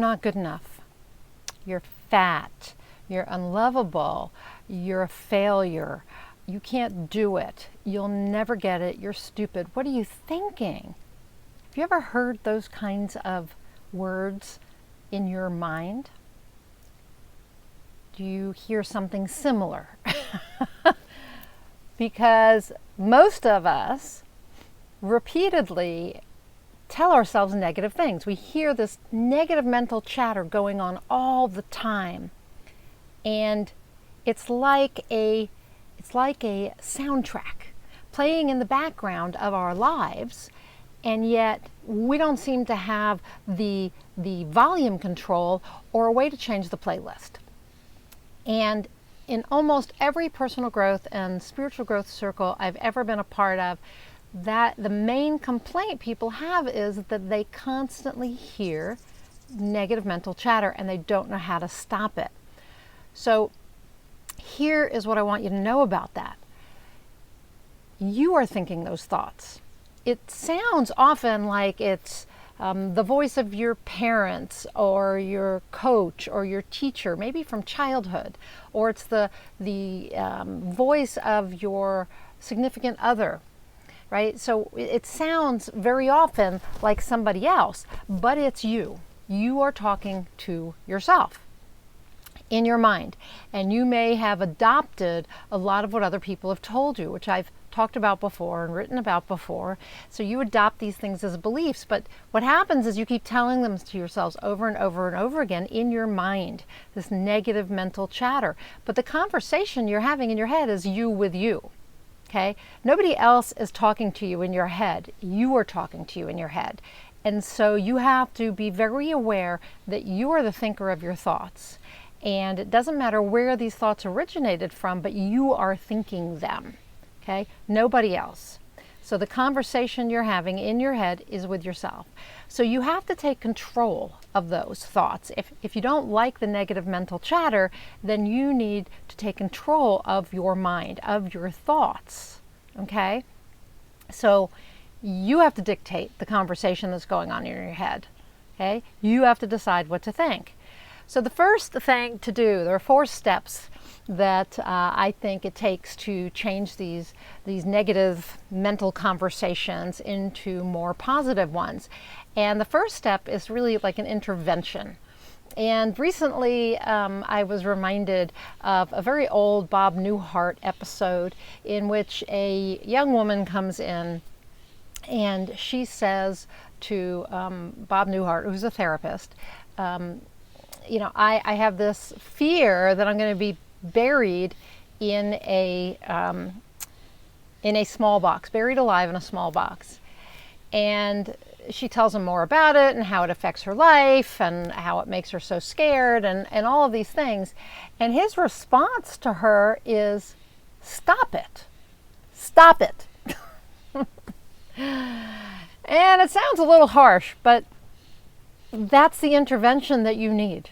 not good enough. You're fat. You're unlovable. You're a failure. You can't do it. You'll never get it. You're stupid. What are you thinking? Have you ever heard those kinds of words in your mind? Do you hear something similar? Because most of us repeatedly tell ourselves negative things. We hear this negative mental chatter going on all the time. And it's like a soundtrack playing in the background of our lives, and yet we don't seem to have the volume control or a way to change the playlist. And in almost every personal growth and spiritual growth circle I've ever been a part of, that the main complaint people have is that they constantly hear negative mental chatter and they don't know how to stop it. So here is what I want you to know about that. You are thinking those thoughts. It sounds often like it's the voice of your parents or your coach or your teacher, maybe from childhood, or it's the voice of your significant other, right? So it sounds very often like somebody else, but it's you. You are talking to yourself in your mind, and you may have adopted a lot of what other people have told you, which I've talked about before and written about before. So you adopt these things as beliefs, but what happens is you keep telling them to yourselves over and over and over again in your mind, this negative mental chatter. But the conversation you're having in your head is you with you, okay? Nobody else is talking to you in your head. You are talking to you in your head. And so you have to be very aware that you are the thinker of your thoughts. And it doesn't matter where these thoughts originated from, but you are thinking them. Okay? Nobody else. So the conversation you're having in your head is with yourself. So you have to take control of those thoughts. If you don't like the negative mental chatter, then you need to take control of your mind, of your thoughts. Okay? So you have to dictate the conversation that's going on in your head. Okay? You have to decide what to think. So the first thing to do, there are 4 steps that I think it takes to change these negative mental conversations into more positive ones. And the first step is really like an intervention. And recently I was reminded of a very old Bob Newhart episode in which a young woman comes in and she says to Bob Newhart, who's a therapist, I have this fear that I'm going to be buried in a small box, buried alive in a small box. And she tells him more about it and how it affects her life and how it makes her so scared and all of these things. And his response to her is, stop it. Stop it. And it sounds a little harsh, but that's the intervention that you need.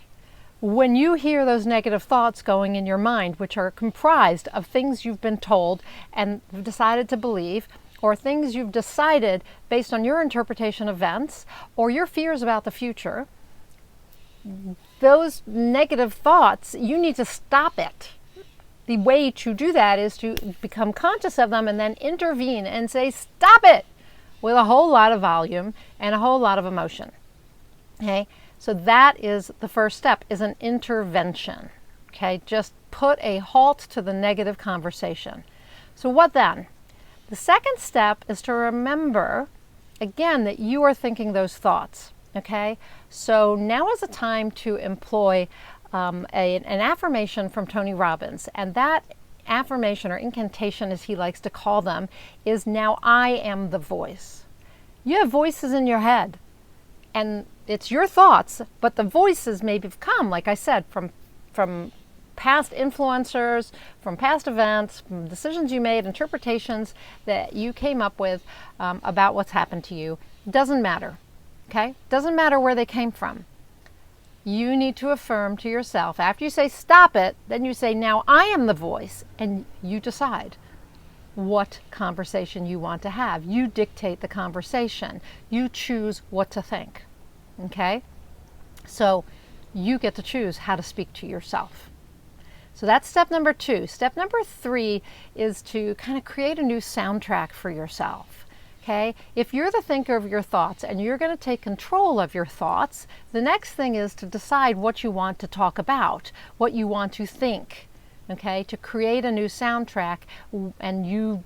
When you hear those negative thoughts going in your mind, which are comprised of things you've been told and decided to believe, or things you've decided based on your interpretation of events or your fears about the future, those negative thoughts, you need to stop it. The way to do that is to become conscious of them and then intervene and say, stop it, with a whole lot of volume and a whole lot of emotion. Okay? So that is the first step, is an intervention. Okay? Just put a halt to the negative conversation. So what then? The second step is to remember, again, that you are thinking those thoughts. Okay? So now is the time to employ an affirmation from Tony Robbins. And that affirmation, or incantation as he likes to call them, is now I am the voice. You have voices in your head. And it's your thoughts, but the voices may have come, like I said, from past influencers, from past events, from decisions you made, interpretations that you came up with about what's happened to you. Doesn't matter, okay? Doesn't matter where they came from. You need to affirm to yourself. After you say stop it, then you say now I am the voice, and you decide what conversation you want to have. You dictate the conversation. You choose what to think. Okay? So you get to choose how to speak to yourself. So that's step number 2. Step number 3 is to kind of create a new soundtrack for yourself. Okay? If you're the thinker of your thoughts and you're going to take control of your thoughts, the next thing is to decide what you want to talk about, what you want to think. Okay? To create a new soundtrack, and you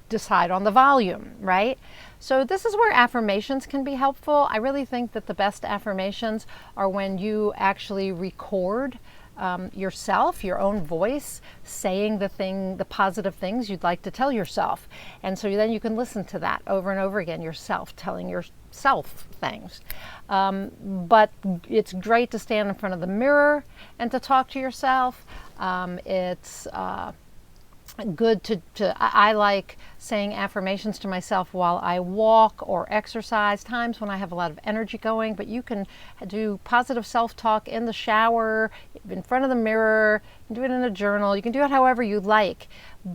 decide on the volume, right? So this is where affirmations can be helpful. I really think that the best affirmations are when you actually record yourself, your own voice, saying the positive things you'd like to tell yourself. And so then you can listen to that over and over again, yourself, telling yourself things. But it's great to stand in front of the mirror and to talk to yourself. It's good I like saying affirmations to myself while I walk or exercise, times when I have a lot of energy going, but you can do positive self-talk in the shower, in front of the mirror, you can do it in a journal, you can do it however you like,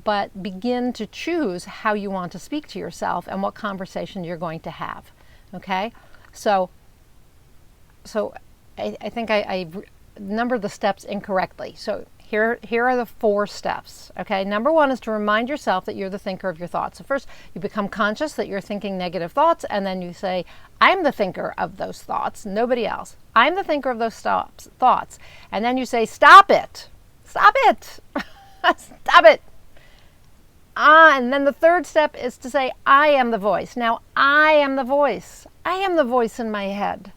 but begin to choose how you want to speak to yourself and what conversation you're going to have, okay? So I think I numbered the steps incorrectly. So here are the 4 steps, okay? Number 1 is to remind yourself that you're the thinker of your thoughts. So first, you become conscious that you're thinking negative thoughts, and then you say, I'm the thinker of those thoughts, nobody else. I'm the thinker of those thoughts. And then you say, stop it. Stop it. Stop it. And then the 3rd step is to say, I am the voice. Now, I am the voice. I am the voice in my head.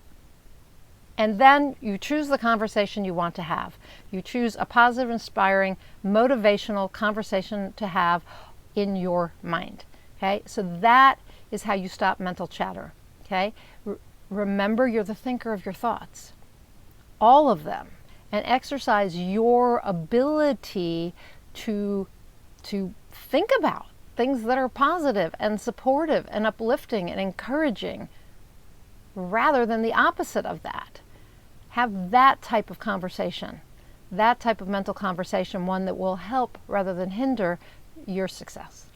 And then you choose the conversation you want to have. You choose a positive, inspiring, motivational conversation to have in your mind. Okay? So that is how you stop mental chatter. Okay? Remember, you're the thinker of your thoughts. All of them. And exercise your ability to think about things that are positive and supportive and uplifting and encouraging, rather than the opposite of that. Have that type of conversation, that type of mental conversation, one that will help rather than hinder your success.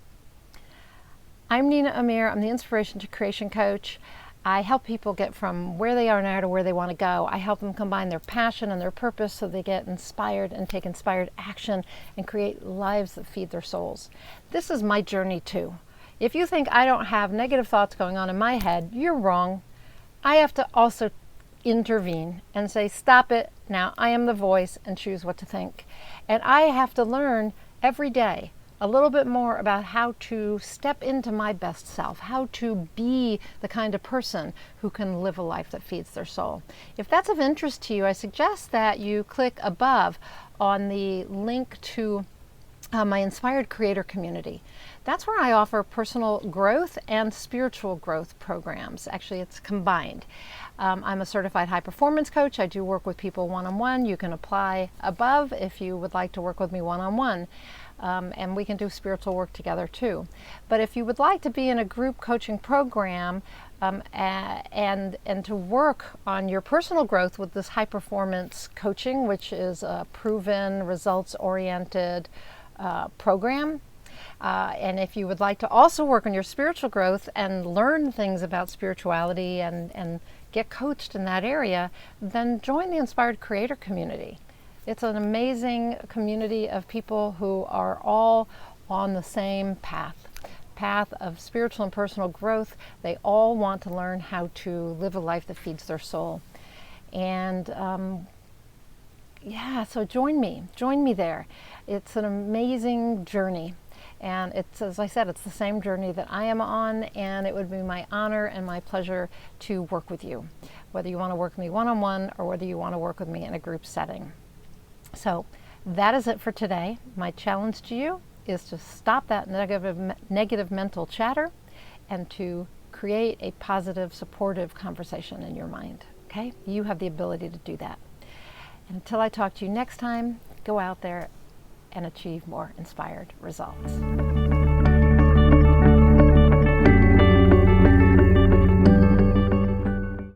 I'm Nina Amir. I'm the Inspiration to Creation Coach. I help people get from where they are now to where they want to go. I help them combine their passion and their purpose so they get inspired and take inspired action and create lives that feed their souls. This is my journey too. If you think I don't have negative thoughts going on in my head, you're wrong. I have to also intervene and say, stop it. Now I am the voice, and choose what to think. And I have to learn every day a little bit more about how to step into my best self, how to be the kind of person who can live a life that feeds their soul. If that's of interest to you, I suggest that you click above on the link to my Inspired Creator Community. That's where I offer personal growth and spiritual growth programs. Actually, it's combined. I'm a certified high performance coach. I do work with people one-on-one. You can apply above if you would like to work with me one-on-one. And we can do spiritual work together too. But if you would like to be in a group coaching program and to work on your personal growth with this high performance coaching, which is a proven, results-oriented program, and if you would like to also work on your spiritual growth and learn things about spirituality and get coached in that area, then join the Inspired Creator Community. It's an amazing community of people who are all on the same path of spiritual and personal growth. They all want to learn how to live a life that feeds their soul. And so join me there. It's an amazing journey. And it's, as I said, it's the same journey that I am on, and it would be my honor and my pleasure to work with you, whether you want to work with me one-on-one or whether you want to work with me in a group setting. So that is it for today. My challenge to you is to stop that negative mental chatter and to create a positive, supportive conversation in your mind. Okay? You have the ability to do that. Until I talk to you next time, go out there and achieve more inspired results.